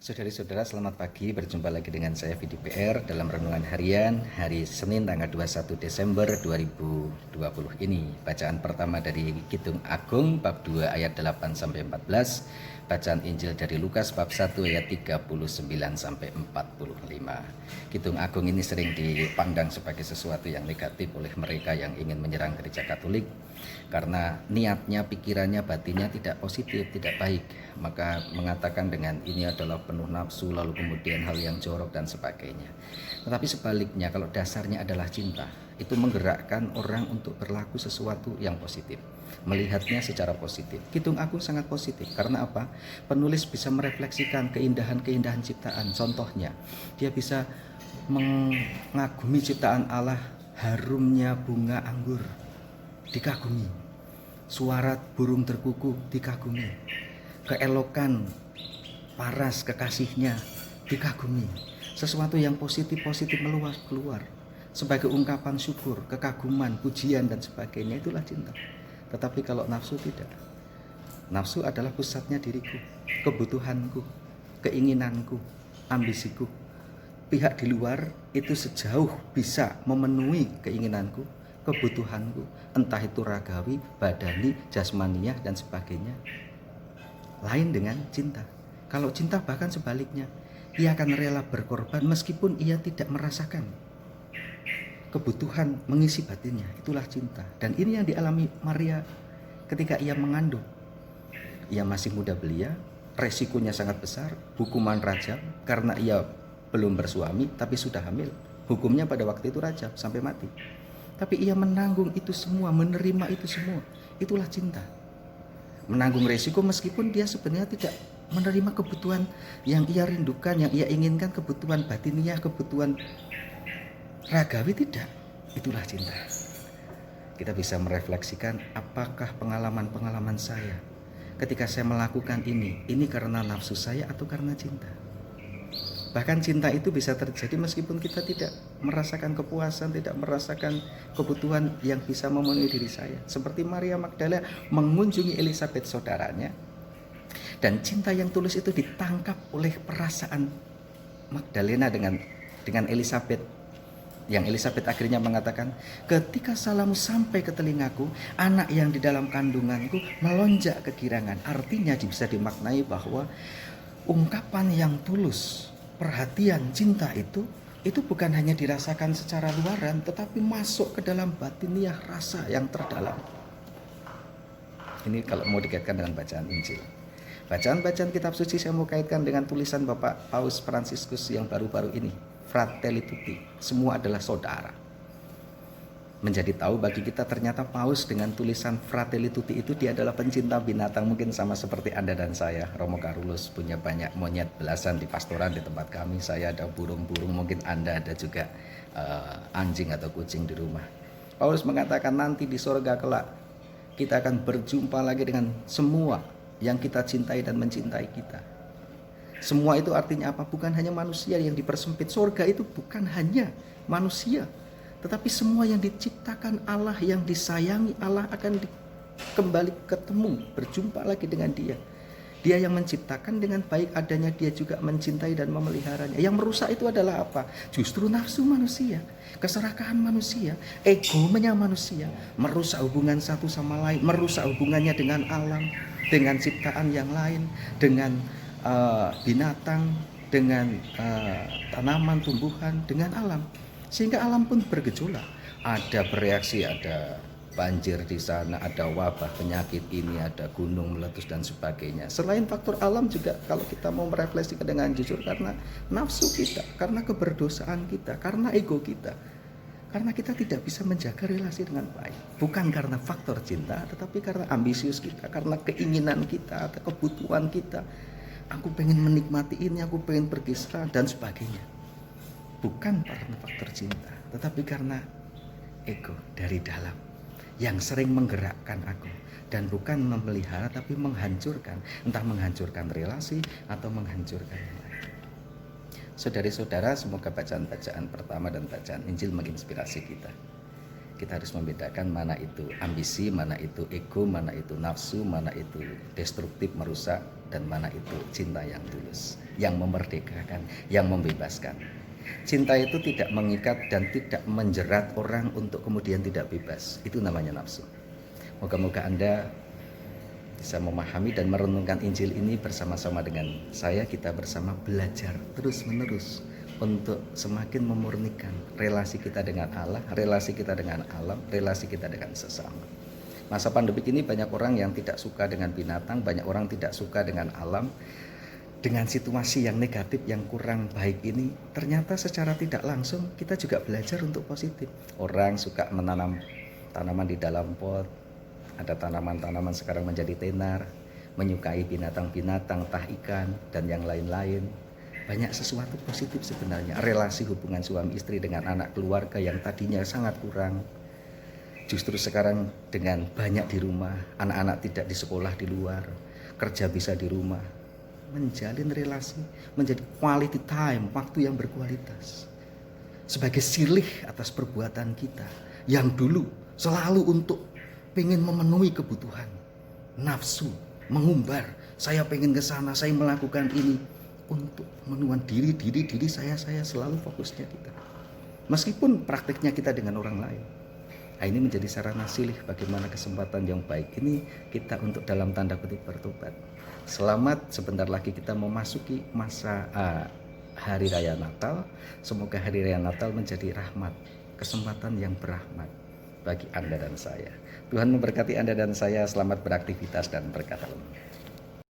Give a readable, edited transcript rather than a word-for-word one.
Saudari-saudara, selamat pagi. Berjumpa lagi dengan saya Vidi PR dalam renungan harian hari Senin tanggal 21 Desember 2020 ini. Bacaan pertama dari Kidung Agung bab 2 ayat 8 sampai 14. Bacaan Injil dari Lukas bab 1 ayat 39 sampai 45. Kidung Agung ini sering dipandang sebagai sesuatu yang negatif oleh mereka yang ingin menyerang gereja Katolik karena niatnya, pikirannya, batinnya tidak positif, tidak baik. Maka mengatakan dengan ini adalah penuh nafsu, lalu kemudian hal yang jorok dan sebagainya. Tetapi sebaliknya, kalau dasarnya adalah cinta, itu menggerakkan orang untuk berlaku sesuatu yang positif, melihatnya secara positif. Kidung Agung sangat positif. Karena apa? Penulis bisa merefleksikan keindahan-keindahan ciptaan. Contohnya, dia bisa mengagumi ciptaan Allah, harumnya bunga anggur dikagumi, suara burung terkuku dikagumi, keelokan paras kekasihnya dikagumi. Sesuatu yang positif-positif meluas keluar sebagai ungkapan syukur, kekaguman, pujian dan sebagainya. Itulah cinta. Tetapi kalau nafsu tidak. Nafsu adalah pusatnya diriku, kebutuhanku, keinginanku, ambisiku. Pihak di luar itu sejauh bisa memenuhi keinginanku, kebutuhanku, entah itu ragawi, badani, jasmaniah dan sebagainya. Lain dengan cinta. Kalau cinta bahkan sebaliknya, ia akan rela berkorban meskipun ia tidak merasakan kebutuhan mengisi batinnya. Itulah cinta. Dan ini yang dialami Maria ketika ia mengandung. Ia masih muda belia, resikonya sangat besar, hukuman rajam karena ia belum bersuami tapi sudah hamil. Hukumnya pada waktu itu rajam sampai mati. Tapi ia menanggung itu semua, menerima itu semua. Itulah cinta. Menanggung resiko meskipun dia sebenarnya tidak menerima kebutuhan yang ia rindukan, yang ia inginkan, kebutuhan batiniah, kebutuhan ragawi, tidak. Itulah cinta. Kita bisa merefleksikan apakah pengalaman-pengalaman saya ketika saya melakukan ini karena nafsu saya atau karena cinta. Bahkan cinta itu bisa terjadi meskipun kita tidak merasakan kepuasan, tidak merasakan kebutuhan yang bisa memenuhi diri saya. Seperti Maria Magdalena mengunjungi Elisabet saudaranya, dan cinta yang tulus itu ditangkap oleh perasaan Magdalena dengan Elisabet. Yang Elisabet akhirnya mengatakan, ketika salammu sampai ke telingaku, anak yang di dalam kandunganku melonjak kegirangan. Artinya bisa dimaknai bahwa ungkapan yang tulus, perhatian, cinta itu bukan hanya dirasakan secara luaran, tetapi masuk ke dalam batiniah, rasa yang terdalam. Ini kalau mau dikaitkan dengan bacaan Injil. Bacaan-bacaan kitab suci saya mau kaitkan dengan tulisan Bapak Paus Fransiskus yang baru-baru ini, Fratelli Tutti, semua adalah saudara. Menjadi tahu bagi kita ternyata Paus dengan tulisan Fratelli Tutti itu dia adalah pencinta binatang, mungkin sama seperti Anda dan saya. Romo Carolus punya banyak monyet belasan di pastoran di tempat kami. Saya ada burung-burung, mungkin Anda ada juga anjing atau kucing di rumah. Paulus mengatakan nanti di sorga kelak kita akan berjumpa lagi dengan semua yang kita cintai dan mencintai kita. Semua itu artinya apa? Bukan hanya manusia yang dipersempit. Sorga itu bukan hanya manusia, tetapi semua yang diciptakan Allah, yang disayangi Allah akan kembali ketemu, berjumpa lagi dengan dia. Dia yang menciptakan dengan baik adanya, dia juga mencintai dan memeliharanya. Yang merusak itu adalah apa? Justru nafsu manusia, keserakahan manusia, egonya manusia, merusak hubungan satu sama lain, merusak hubungannya dengan alam, dengan ciptaan yang lain, dengan binatang, dengan tanaman, tumbuhan, dengan alam. Sehingga alam pun bergejolak, ada bereaksi, ada banjir di sana, ada wabah, penyakit ini, ada gunung meletus dan sebagainya. Selain faktor alam juga kalau kita mau merefleksikan dengan jujur, karena nafsu kita, karena keberdosaan kita, karena ego kita, karena kita tidak bisa menjaga relasi dengan baik. Bukan karena faktor cinta, tetapi karena ambisius kita, karena keinginan kita, atau kebutuhan kita. Aku pengen menikmati ini, aku pengen pergi sana dan sebagainya. Bukan karena faktor cinta, tetapi karena ego dari dalam yang sering menggerakkan aku, dan bukan memelihara tapi menghancurkan, entah menghancurkan relasi atau menghancurkan yang lain. Saudari-saudara, semoga bacaan-bacaan pertama dan bacaan Injil menginspirasi kita. kita harus membedakan mana itu ambisi, mana itu ego, mana itu nafsu, mana itu destruktif merusak, dan mana itu cinta yang tulus, yang memerdekakan, yang membebaskan. Cinta itu tidak mengikat dan tidak menjerat orang untuk kemudian tidak bebas. Itu namanya nafsu. Moga-moga Anda bisa memahami dan merenungkan Injil ini bersama-sama dengan saya. Kita bersama belajar terus-menerus untuk semakin memurnikan relasi kita dengan Allah, relasi kita dengan alam, relasi kita dengan sesama. Masa pandemi ini banyak orang yang tidak suka dengan binatang, banyak orang tidak suka dengan alam. Dengan situasi yang negatif, yang kurang baik ini, ternyata secara tidak langsung kita juga belajar untuk positif. Orang suka menanam tanaman di dalam pot, ada tanaman-tanaman sekarang menjadi tenar, menyukai binatang-binatang, entah ikan, dan yang lain-lain. Banyak sesuatu positif sebenarnya. Relasi hubungan suami istri dengan anak keluarga yang tadinya sangat kurang, justru sekarang dengan banyak di rumah, anak-anak tidak di sekolah di luar, kerja bisa di rumah, menjalin relasi menjadi quality time, waktu yang berkualitas. Sebagai silih atas perbuatan kita yang dulu selalu untuk pengen memenuhi kebutuhan, nafsu, mengumbar, saya pengen ke sana, saya melakukan ini, untuk menuan diri saya selalu fokusnya kita. Meskipun praktiknya kita dengan orang lain. Nah, ini menjadi sarana silih bagaimana kesempatan yang baik ini kita untuk dalam tanda kutip bertobat. Selamat, sebentar lagi kita memasuki masa Hari Raya Natal. Semoga Hari Raya Natal menjadi rahmat, kesempatan yang berahmat bagi Anda dan saya. Tuhan memberkati Anda dan saya. Selamat beraktivitas dan berkat dalam.